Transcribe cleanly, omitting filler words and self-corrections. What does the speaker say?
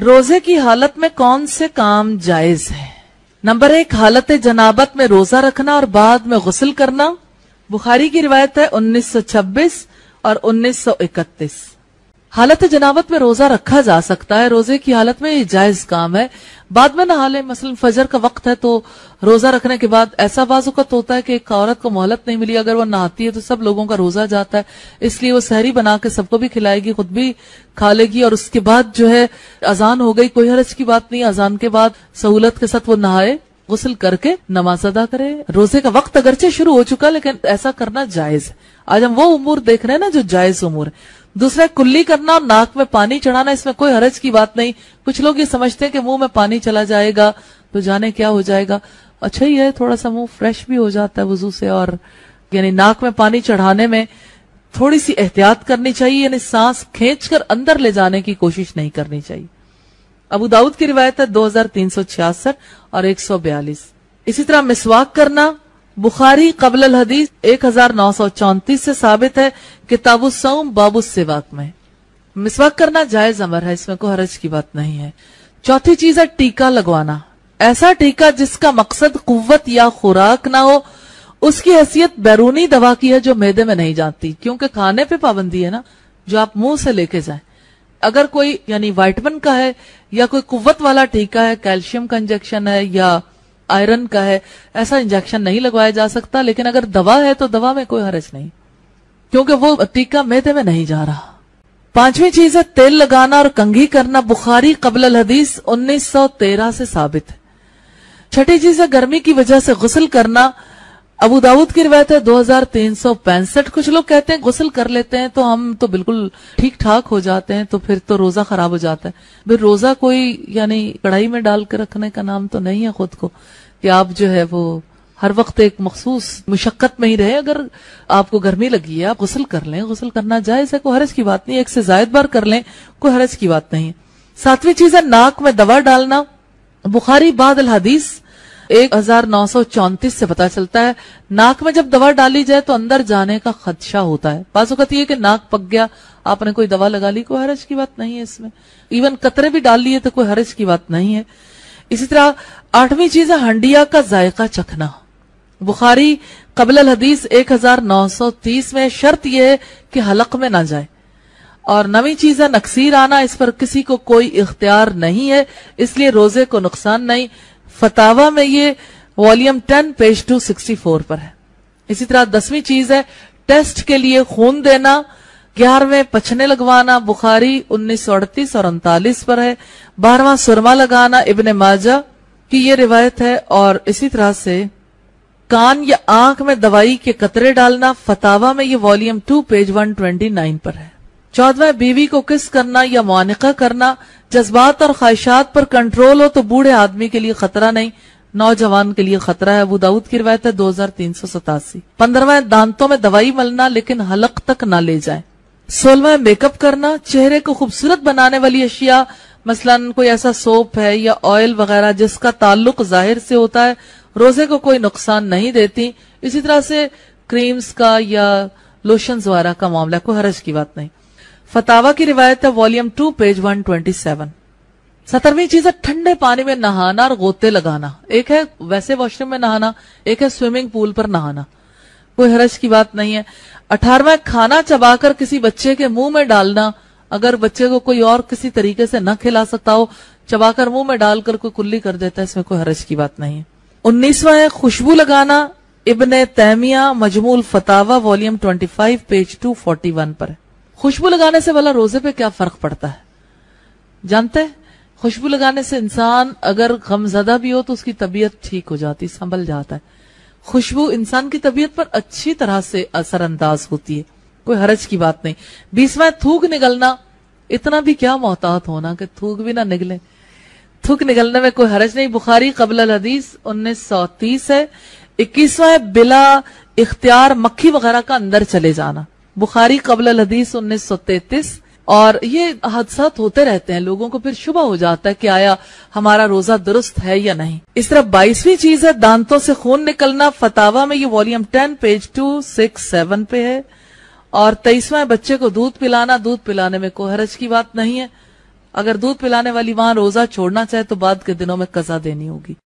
روزے کی حالت میں کون سے کام جائز ہے؟ نمبر 1، حالت جنابت میں روزہ رکھنا اور بعد میں غسل کرنا۔ بخاری کی روایت ہے 1926 اور 1931۔ حالت جنابت میں روزہ رکھا جا سکتا ہے، روزے کی حالت میں یہ جائز کام ہے۔ بعد میں نہا لے، مثلا فجر کا وقت ہے تو روزہ رکھنے کے بعد ایسا بعض اوقات ہوتا ہے کہ ایک عورت کو مہلت نہیں ملی، اگر وہ نہاتی ہے تو سب لوگوں کا روزہ جاتا ہے، اس لیے وہ سحری بنا کے سب کو بھی کھلائے گی، خود بھی کھا لے گی، اور اس کے بعد جو ہے اذان ہو گئی، کوئی حرج کی بات نہیں، اذان کے بعد سہولت کے ساتھ وہ نہائے، غسل کر کے نماز ادا کرے۔ روزے کا وقت اگرچہ شروع ہو چکا لیکن ایسا کرنا جائز ہے۔ آج ہم وہ امور دیکھ رہے ہیں نا جو جائز امور ہے۔ دوسرا، کلی کرنا اور ناک میں پانی چڑھانا، اس میں کوئی حرج کی بات نہیں۔ کچھ لوگ یہ سمجھتے ہیں کہ منہ میں پانی چلا جائے گا تو جانے کیا ہو جائے گا۔ اچھا ہی ہے، تھوڑا سا منہ فریش بھی ہو جاتا ہے وضو سے، اور یعنی ناک میں پانی چڑھانے میں تھوڑی سی احتیاط کرنی چاہیے، یعنی سانس کھینچ کر اندر لے جانے کی کوشش نہیں کرنی چاہیے۔ ابو داؤد کی روایت ہے 2366 اور 142۔ اسی طرح مسواک کرنا، بخاری قبل الحدیث 1934 سے ثابت ہے، کتاب الصوم باب السواک میں۔ مسواک کرنا جائز امر ہے، اس میں کوئی حرج کی بات نہیں ہے۔ چوتھی چیز ہے ٹیکا لگوانا، ایسا ٹیکا جس کا مقصد قوت یا خوراک نہ ہو، اس کی حیثیت بیرونی دوا کی ہے جو معدے میں نہیں جاتی، کیونکہ کھانے پہ پابندی ہے نا، جو آپ منہ سے لے کے جائیں۔ اگر کوئی یعنی وائٹمن کا ہے یا کوئی قوت والا ٹیکا ہے، کیلشیم کا انجیکشن ہے یا آئرن کا ہے، ایسا انجیکشن نہیں لگوایا جا سکتا، لیکن اگر دوا ہے تو دوا میں کوئی حرج نہیں، کیونکہ وہ ٹیکا معدے میں نہیں جا رہا۔ پانچویں چیز ہے تیل لگانا اور کنگھی کرنا، بخاری قبل الحدیث 1913 سے ثابت ہے۔ چھٹی چیز ہے گرمی کی وجہ سے غسل کرنا، ابو داؤد کی روایت ہے 2365۔ کچھ لوگ کہتے ہیں غسل کر لیتے ہیں تو ہم تو بالکل ٹھیک ٹھاک ہو جاتے ہیں، تو پھر تو روزہ خراب ہو جاتا ہے۔ پھر روزہ کوئی یعنی کڑھائی میں ڈال کے رکھنے کا نام تو نہیں ہے خود کو، کہ آپ جو ہے وہ ہر وقت ایک مخصوص مشقت میں ہی رہے۔ اگر آپ کو گرمی لگی ہے آپ غسل کر لیں، غسل کرنا جائز ہے، کوئی حرج کی بات نہیں، ایک سے زائد بار کر لیں، کوئی حرج کی بات نہیں۔ ساتویں چیز ہے ناک میں دوا ڈالنا، بخاری بعد الحدیث 1934 سے پتا چلتا ہے ناک میں جب دوا ڈالی جائے تو اندر جانے کا خدشہ ہوتا ہے۔ بعض اوقات یہ کہ ناک پک گیا، آپ نے کوئی دوا لگا لی، کوئی حرج کی بات نہیں ہے اس میں، ایون قطرے بھی ڈال لیے تو کوئی حرج کی بات نہیں ہے۔ اسی طرح آٹھویں چیز ہے ہنڈیا کا ذائقہ چکھنا، بخاری قبل الحدیث 1930 میں، شرط یہ ہے کہ حلق میں نہ جائے۔ اور نویں چیز ہے نکسیر آنا، اس پر کسی کو کوئی اختیار نہیں ہے، اس لیے روزے کو نقصان نہیں۔ فتاوا میں یہ والیوم 10 پیج 264 پر ہے۔ اسی طرح 10ویں چیز ہے ٹیسٹ کے لیے خون دینا، 11ویں پچھنے لگوانا، بخاری 1938 اور 39 پر ہے۔ 12واں سرما لگانا، ابن ماجہ کی یہ روایت ہے۔ اور اسی طرح سے کان یا آنکھ میں دوائی کے قطرے ڈالنا، فتاوا میں یہ والیوم 2 پیج 129 پر ہے۔ 14واں بیوی کو کس کرنا یا معانقہ کرنا، جذبات اور خواہشات پر کنٹرول ہو تو بوڑھے آدمی کے لیے خطرہ نہیں، نوجوان کے لیے خطرہ ہے، ابو داؤد کی روایت ہے 2387۔ 15واں دانتوں میں دوائی ملنا لیکن حلق تک نہ لے جائیں۔ 16واں میک اپ کرنا، چہرے کو خوبصورت بنانے والی اشیاء، مثلا کوئی ایسا سوپ ہے یا آئل وغیرہ جس کا تعلق ظاہر سے ہوتا ہے، روزے کو کوئی نقصان نہیں دیتی۔ اسی طرح سے کریمز کا یا لوشنز وغیرہ کا معاملہ، کوئی حرج کی بات نہیں۔ فتاوا کی روایت ہے والیوم 2 پیج 127۔ 17ویں چیز ہے ٹھنڈے پانی میں نہانا اور غوطے لگانا، ایک ہے ویسے واش روم میں نہانا، ایک ہے سوئمنگ پول پر نہانا، کوئی حرج کی بات نہیں ہے۔ 18واں کھانا چبا کر کسی بچے کے منہ میں ڈالنا، اگر بچے کو کوئی اور کسی طریقے سے نہ کھلا سکتا ہو، چبا کر منہ میں ڈال کر کوئی کلی کر دیتا ہے، اس میں کوئی حرج کی بات نہیں ہے۔ 19واں ہے خوشبو لگانا، ابن تیمیہ مجموع الفتاوا والیوم 25 پیج 241 پر ہے۔ خوشبو لگانے سے بھلا روزے پہ کیا فرق پڑتا ہے جانتے ہیں؟ خوشبو لگانے سے انسان اگر غمزدہ بھی ہو تو اس کی طبیعت ٹھیک ہو جاتی، سنبھل جاتا ہے۔ خوشبو انسان کی طبیعت پر اچھی طرح سے اثر انداز ہوتی ہے، کوئی حرج کی بات نہیں۔ 20واں تھوک نگلنا، اتنا بھی کیا محتاط ہونا کہ تھوک بھی نہ نگلے، تھوک نگلنے میں کوئی حرج نہیں، بخاری قبل الحدیث 1930 ہے۔ 21واں ہے بلا اختیار مکھی وغیرہ کا اندر چلے جانا، بخاری قبل الحدیث 1933۔ اور یہ حادثات ہوتے رہتے ہیں، لوگوں کو پھر شبہ ہو جاتا ہے کہ آیا ہمارا روزہ درست ہے یا نہیں۔ اس طرح 22ویں چیز ہے دانتوں سے خون نکلنا، فتاوا میں یہ والیوم 10 پیج 267 پہ ہے۔ اور 23واں بچے کو دودھ پلانا، دودھ پلانے میں کوئی حرج کی بات نہیں ہے۔ اگر دودھ پلانے والی ماں روزہ چھوڑنا چاہے تو بعد کے دنوں میں قضا دینی ہوگی.